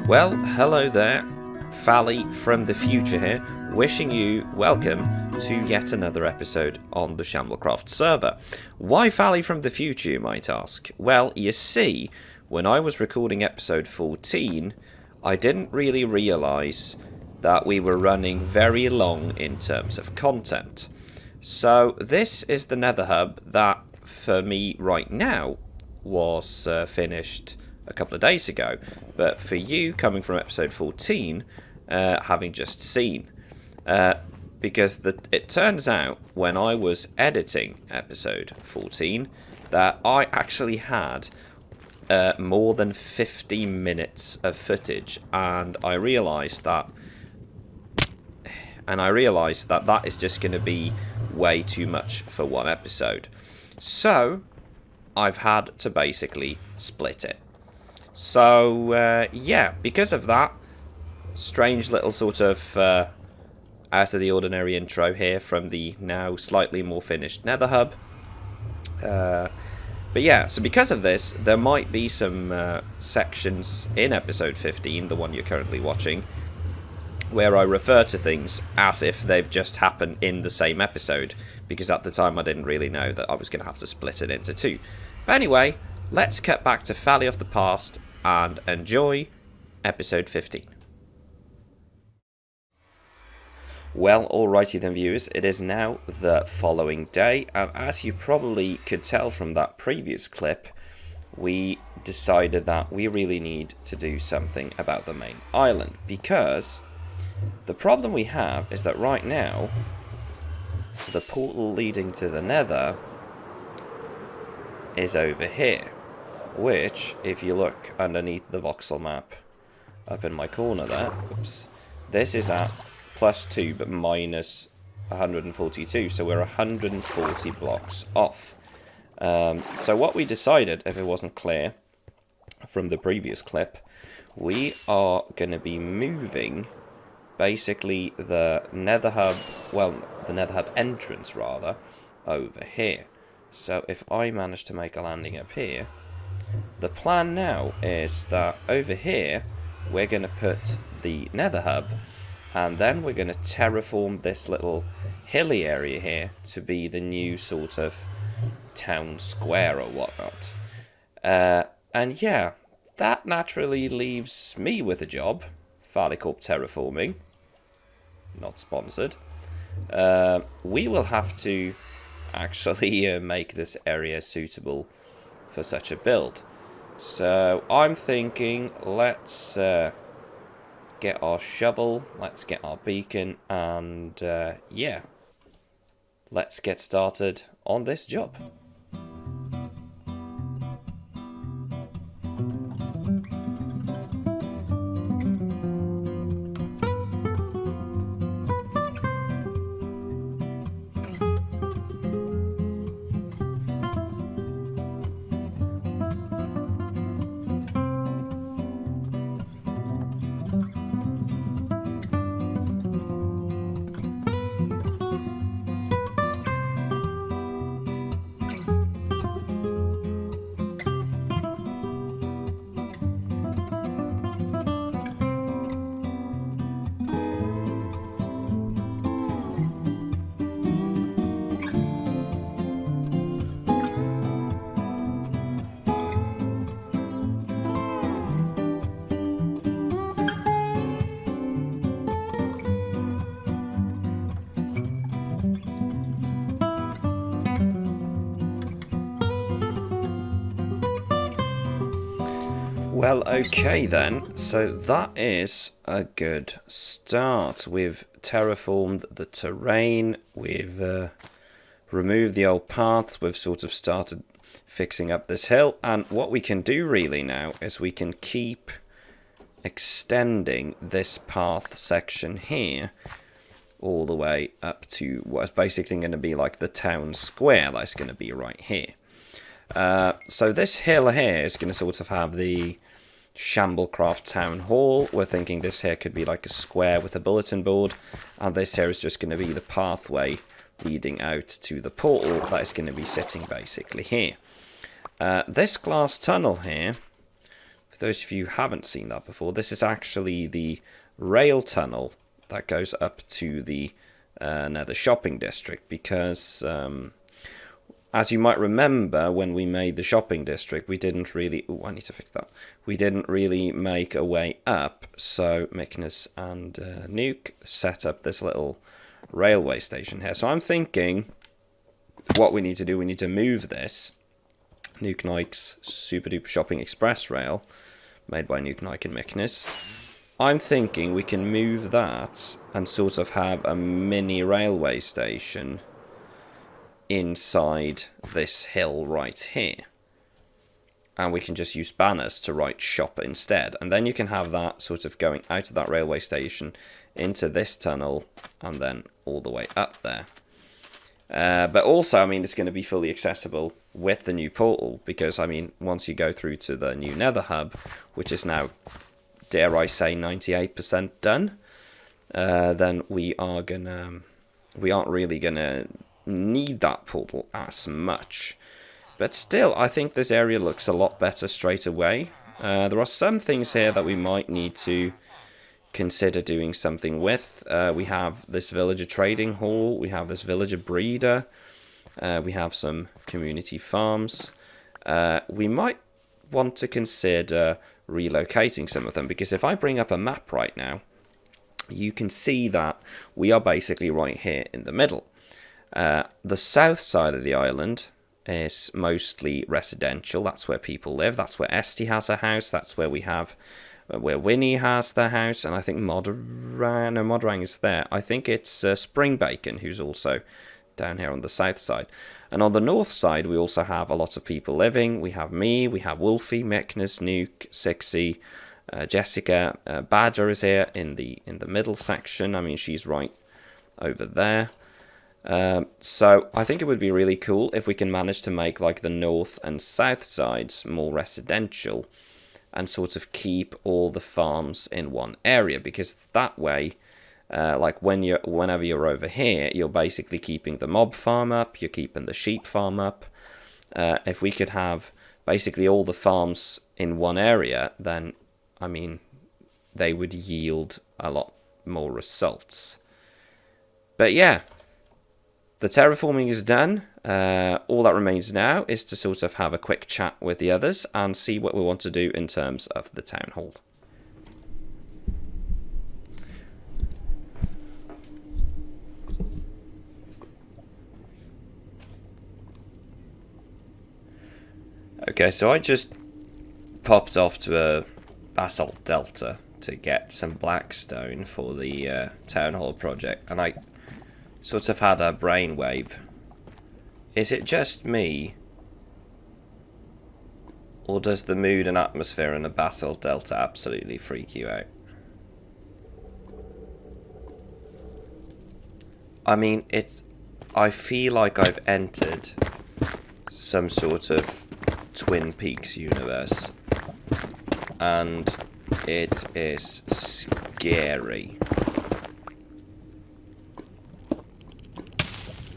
Well, hello there, Fally from the future here, wishing you welcome to yet another episode on the Shamblecraft server. Why Fally from the future, you might ask? Well, you see, when I was recording episode 14, I didn't really realise that we were running very long in terms of content. So this is the Nether hub that, for me right now, was finished a couple of days ago, but for you coming from episode 14, having just seen, because it turns out when I was editing episode 14 that I actually had more than 50 minutes of footage, and I realised that that is just going to be way too much for one episode. So I've had to basically split it. So, yeah, because of that, strange little sort of out of the ordinary intro here from the now slightly more finished Nether hub. But yeah, so because of this, there might be some sections in episode 15, the one you're currently watching, where I refer to things as if they've just happened in the same episode, because at the time I didn't really know that I was going to have to split it into two. But anyway, let's cut back to Valley of the Past and enjoy episode 15. Well, alrighty then viewers, it is now the following day, and as you probably could tell from that previous clip, we decided that we really need to do something about the main island, because the problem we have is that right now, the portal leading to the Nether is over here, which, if you look underneath the voxel map up in my corner there, oops, this is at +2 but minus 142, so we're 140 blocks off. So what we decided, if it wasn't clear from the previous clip, we are going to be moving basically the Nether hub, well, the Nether hub entrance rather, over here. So if I manage to make a landing up here, the plan now is that over here we're going to put the Nether hub, and then we're going to terraform this little hilly area here to be the new sort of town square or whatnot. And yeah, that naturally leaves me with a job, Farleycorp Terraforming, not sponsored. We will have to actually make this area suitable for such a build. So I'm thinking, let's get our shovel, let's get our beacon, and yeah, let's get started on this job. Well, okay then, so that is a good start. We've terraformed the terrain, we've removed the old paths, we've sort of started fixing up this hill, and what we can do really now is we can keep extending this path section here all the way up to what's basically going to be like the town square that's going to be right here. So this hill here is going to sort of have the Shamblecraft Town Hall. We're thinking this here could be like a square with a bulletin board, and this here is just going to be the pathway leading out to the portal that is going to be sitting basically here. This glass tunnel here For those of you who haven't seen that before, this is actually the rail tunnel that goes up to the Nether shopping district, because as you might remember, when we made the shopping district, we didn't really... Oh, I need to fix that. We didn't really make a way up, so Mykonos and Nuke set up this little railway station here. So I'm thinking what we need to do, we need to move this Nuke Nike's Super Duper Shopping Express Rail, made by Nuke Nike and Mykonos. I'm thinking we can move that and sort of have a mini railway station inside this hill right here, and we can just use banners to write shop instead, and then you can have that sort of going out of that railway station into this tunnel and then all the way up there. But also, I mean, it's going to be fully accessible with the new portal, because I mean, once you go through to the new Nether hub, which is now, dare I say, 98% done, then we aren't really gonna need that portal as much. But still, I think this area looks a lot better straight away. There are some things here that we might need to consider doing something with. We have this villager trading hall, we have this villager breeder, we have some community farms. We might want to consider relocating some of them, because if I bring up a map right now, you can see that we are basically right here in the middle. The south side of the island is mostly residential. That's where people live. That's where Esty has a house. That's where we have, where Winnie has their house. And I think Modrang is there. I think it's Spring Bacon, who's also down here on the south side. And on the north side, we also have a lot of people living. We have me, we have Wolfie, Mykonos, Nuke, Sixie, Jessica. Badger is here in the middle section. I mean, she's right over there. So I think it would be really cool if we can manage to make like the north and south sides more residential and sort of keep all the farms in one area, because that way, like whenever you're over here, you're basically keeping the mob farm up, you're keeping the sheep farm up. If we could have basically all the farms in one area, then I mean, they would yield a lot more results. But yeah, the terraforming is done. All that remains now is to sort of have a quick chat with the others and see what we want to do in terms of the town hall. Okay, so I just popped off to a basalt delta to get some blackstone for the town hall project, and I sort of had a brainwave. Is it just me, or does the mood and atmosphere in the basalt delta absolutely freak you out? I mean, I feel like I've entered some sort of Twin Peaks universe, and it is scary.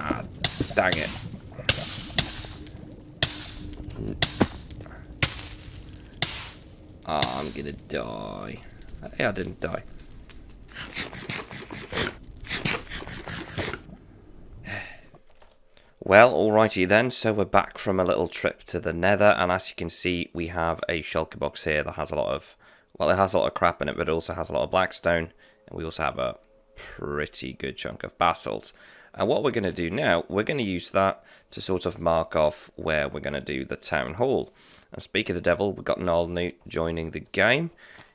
Ah, dang it. Ah, I'm gonna die. Hey, I didn't die. Well, alrighty then, so we're back from a little trip to the Nether, and as you can see, we have a shulker box here that has a lot of, well, it has a lot of crap in it, but it also has a lot of blackstone, and we also have a pretty good chunk of basalt. And what we're going to do now, we're going to use that to sort of mark off where we're going to do the town hall. And speak of the devil, we've got Noel Newt joining the game.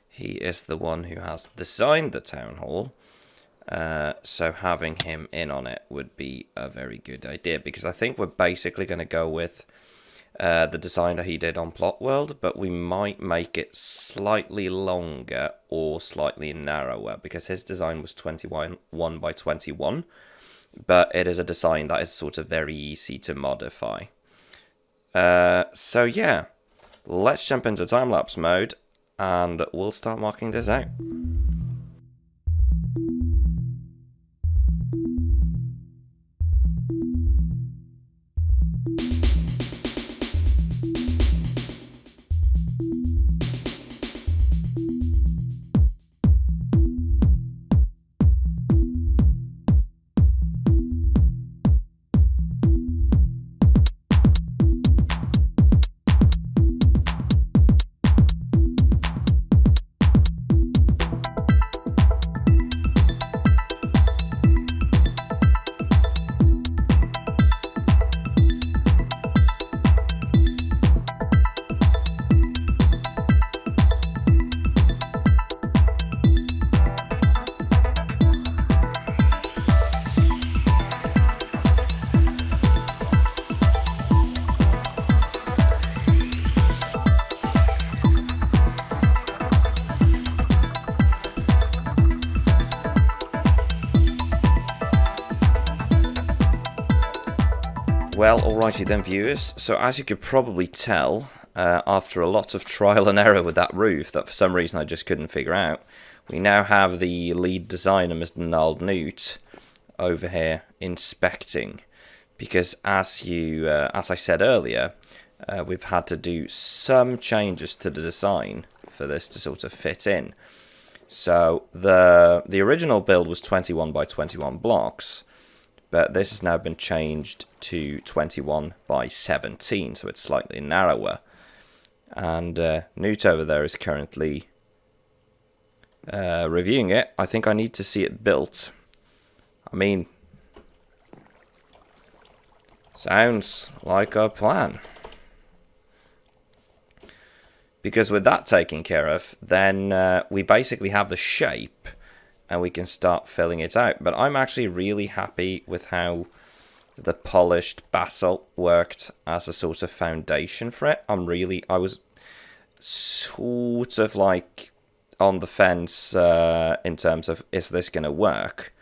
He is the one who has designed the town hall. So having him in on it would be a very good idea, because I think we're basically going to go with the design that he did on Plot World, but we might make it slightly longer or slightly narrower, because his design was 21 by 21, but it is a design that is sort of very easy to modify. So yeah, let's jump into time-lapse mode and we'll start marking this out. Well, alrighty then, viewers. So as you could probably tell, after a lot of trial and error with that roof that for some reason I just couldn't figure out, we now have the lead designer, Mr. Nald Newt, over here inspecting. Because as I said earlier, we've had to do some changes to the design for this to sort of fit in. So the original build was 21 by 21 blocks. But this has now been changed to 21 by 17, so it's slightly narrower. And Newt over there is currently reviewing it. I think I need to see it built. I mean, sounds like a plan. Because with that taken care of, then we basically have the shape. And we can start filling it out. But I'm actually really happy with how the polished basalt worked as a sort of foundation for it. I was sort of like on the fence in terms of, is this going to work?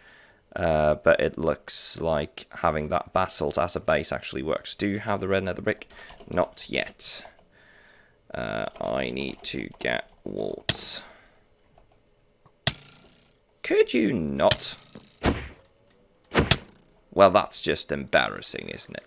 But it looks like having that basalt as a base actually works. Do you have the red nether brick? Not yet. I need to get walls. Could you not? Well, that's just embarrassing, isn't it?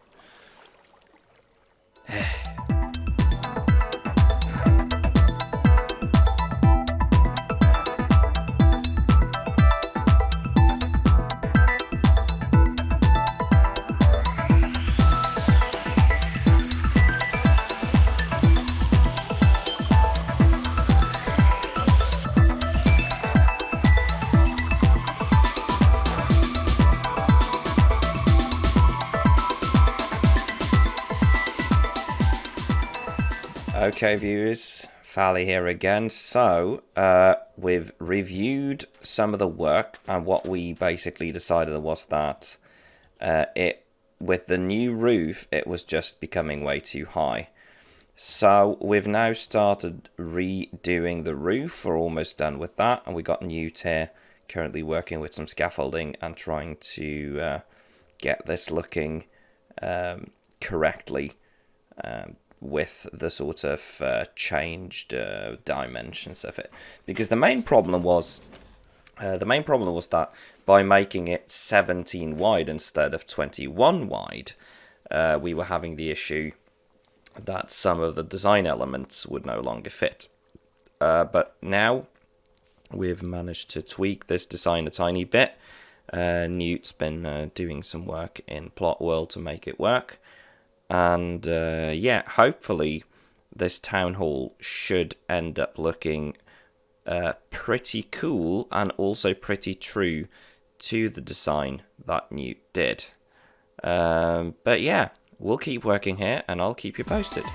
Okay, viewers, Fally here again. So, we've reviewed some of the work, and what we basically decided was that with the new roof, it was just becoming way too high. So, we've now started redoing the roof. We're almost done with that, and we got Newt here currently working with some scaffolding and trying to get this looking correctly. With the sort of changed dimensions of it, because the main problem was that by making it 17 wide instead of 21 wide, we were having the issue that some of the design elements would no longer fit. But now we've managed to tweak this design a tiny bit. Newt's been doing some work in Plot World to make it work. And yeah, hopefully this town hall should end up looking pretty cool and also pretty true to the design that Newt did. But yeah, we'll keep working here and I'll keep you posted.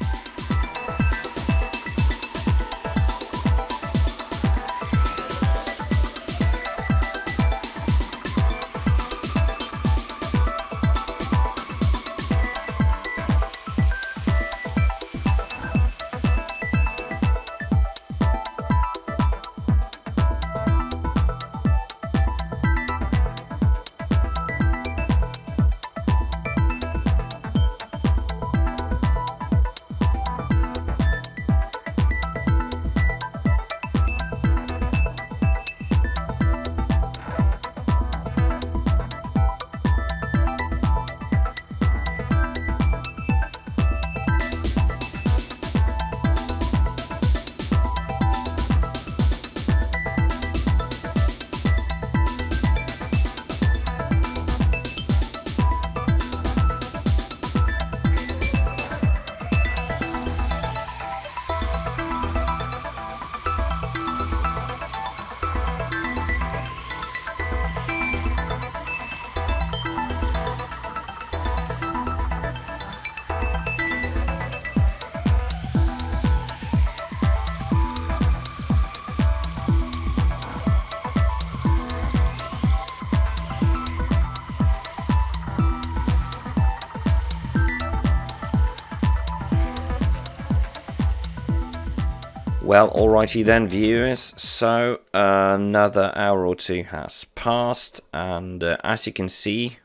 Well, alrighty then, viewers. So, another hour or two has passed, and as you can see,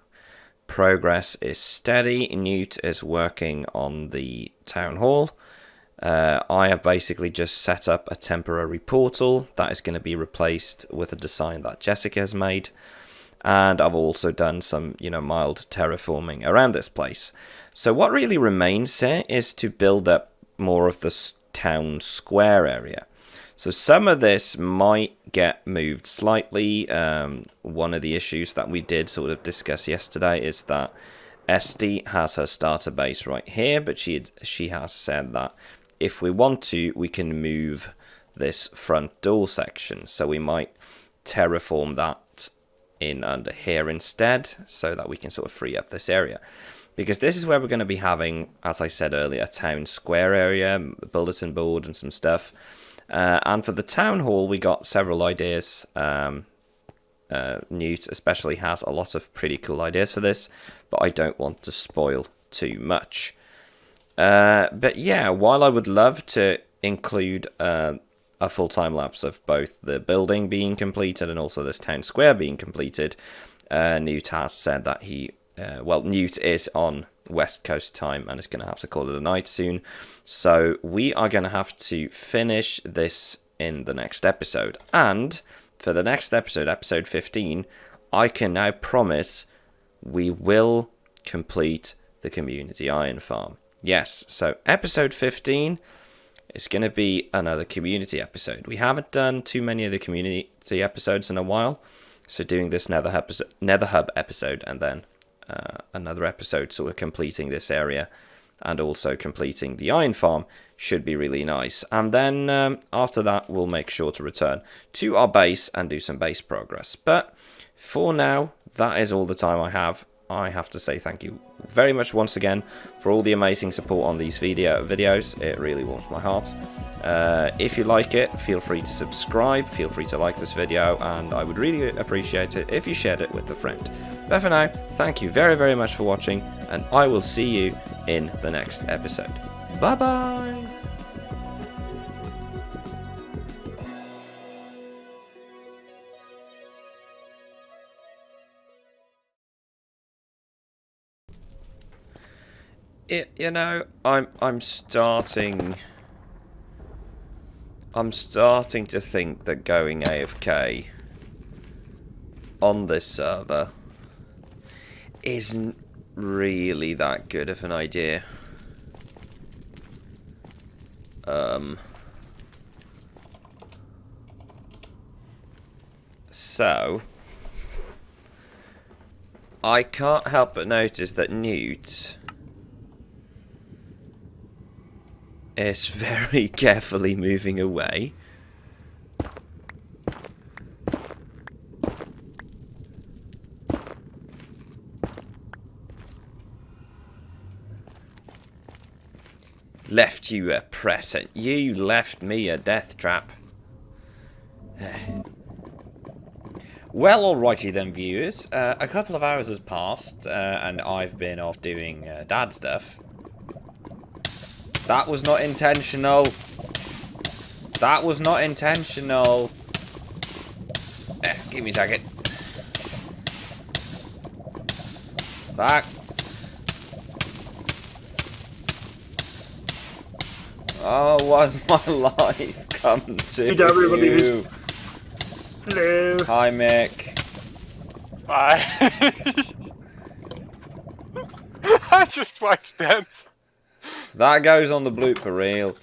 progress is steady. Newt is working on the town hall. I have basically just set up a temporary portal that is going to be replaced with a design that Jessica has made. And I've also done some, mild terraforming around this place. So what really remains here is to build up more of the town square area. So some of this might get moved slightly. One of the issues that we did sort of discuss yesterday is that Esty has her starter base right here, but she has said that if we want to, we can move this front door section. So we might terraform that in under here instead, so that we can sort of free up this area. Because this is where we're going to be having, as I said earlier, a town square area, bulletin board and some stuff. And for the town hall, we got several ideas. Newt especially has a lot of pretty cool ideas for this, but I don't want to spoil too much. But yeah, while I would love to include a full time lapse of both the building being completed and also this town square being completed, Newt has said that Newt is on West Coast time and is going to have to call it a night soon. So we are going to have to finish this in the next episode. And for the next episode, episode 15, I can now promise we will complete the community iron farm. Yes, so episode 15 is going to be another community episode. We haven't done too many of the community episodes in a while. So doing this Nether Hub episode and then another episode sort of completing this area and also completing the iron farm should be really nice. And then after that, we'll make sure to return to our base and do some base progress. But for now, that is all the time I have. I have to say thank you very much once again for all the amazing support on these videos. It really warms my heart. If you like it, feel free to subscribe, feel free to like this video, and I would really appreciate it if you shared it with a friend. But for now, thank you very, very much for watching, and I will see you in the next episode. Bye-bye! I'm starting to think that going AFK on this server isn't really that good of an idea. So I can't help but notice that Newt is very carefully moving away. Left you a present. You left me a death trap. Well, alrighty then, viewers. A couple of hours has passed, and I've been off doing dad stuff. That was not intentional. That was not intentional. Give me a second. Back. Oh, what's my life come to you? Hello. Hi, Mick. Bye. I just watched Dent. That goes on the blooper reel.